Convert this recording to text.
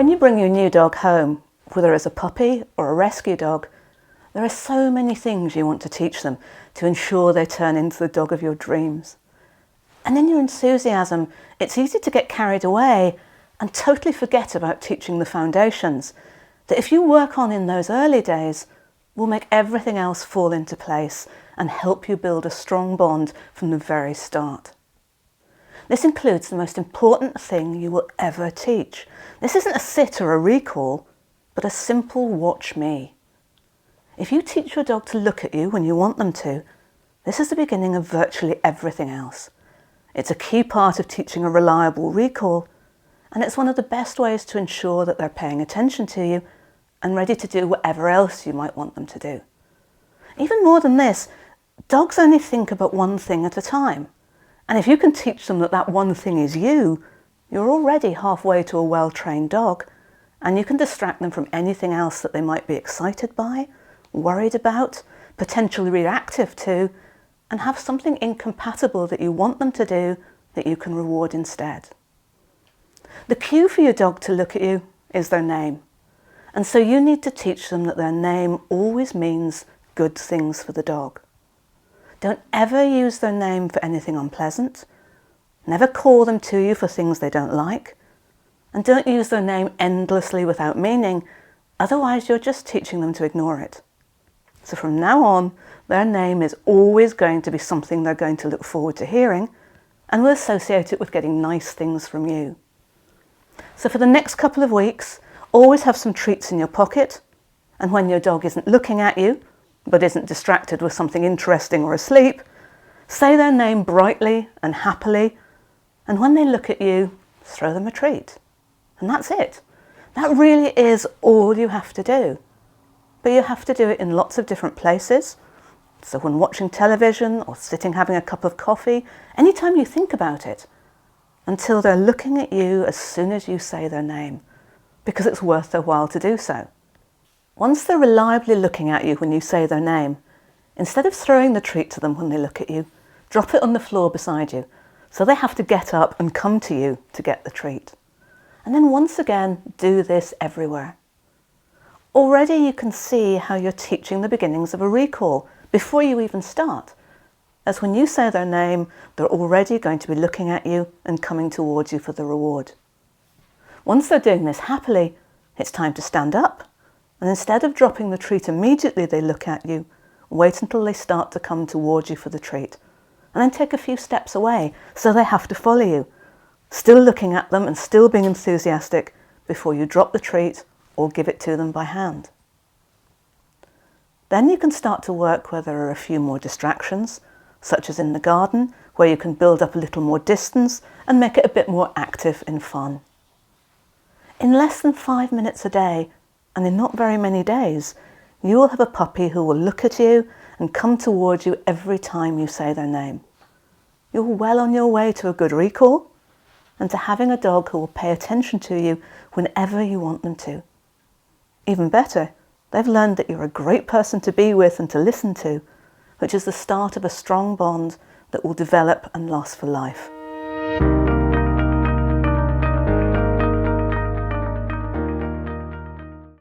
When you bring your new dog home, whether it's a puppy or a rescue dog, there are so many things you want to teach them to ensure they turn into the dog of your dreams. And in your enthusiasm, it's easy to get carried away and totally forget about teaching the foundations that, if you work on in those early days, will make everything else fall into place and help you build a strong bond from the very start. This includes the most important thing you will ever teach. This isn't a sit or a recall, but a simple watch me. If you teach your dog to look at you when you want them to, this is the beginning of virtually everything else. It's a key part of teaching a reliable recall, and it's one of the best ways to ensure that they're paying attention to you and ready to do whatever else you might want them to do. Even more than this, dogs only think about one thing at a time. And if you can teach them that that one thing is you, you're already halfway to a well-trained dog, and you can distract them from anything else that they might be excited by, worried about, potentially reactive to, and have something incompatible that you want them to do that you can reward instead. The cue for your dog to look at you is their name. And so you need to teach them that their name always means good things for the dog. Don't ever use their name for anything unpleasant. Never call them to you for things they don't like. And don't use their name endlessly without meaning, otherwise you're just teaching them to ignore it. So from now on, their name is always going to be something they're going to look forward to hearing, and will associate it with getting nice things from you. So for the next couple of weeks, always have some treats in your pocket, and when your dog isn't looking at you, but isn't distracted with something interesting or asleep, say their name brightly and happily, and when they look at you, throw them a treat. And that's it. That really is all you have to do. But you have to do it in lots of different places. So when watching television or sitting having a cup of coffee, anytime you think about it, until they're looking at you as soon as you say their name, because it's worth their while to do so. Once they're reliably looking at you when you say their name, instead of throwing the treat to them when they look at you, drop it on the floor beside you, so they have to get up and come to you to get the treat. And then once again, do this everywhere. Already you can see how you're teaching the beginnings of a recall before you even start, as when you say their name, they're already going to be looking at you and coming towards you for the reward. Once they're doing this happily, it's time to stand up, and instead of dropping the treat immediately they look at you, wait until they start to come towards you for the treat, and then take a few steps away so they have to follow you, still looking at them and still being enthusiastic before you drop the treat or give it to them by hand. Then you can start to work where there are a few more distractions, such as in the garden, where you can build up a little more distance and make it a bit more active and fun. In less than 5 minutes a day, and in not very many days, you will have a puppy who will look at you and come towards you every time you say their name. You're well on your way to a good recall, and to having a dog who will pay attention to you whenever you want them to. Even better, they've learned that you're a great person to be with and to listen to, which is the start of a strong bond that will develop and last for life.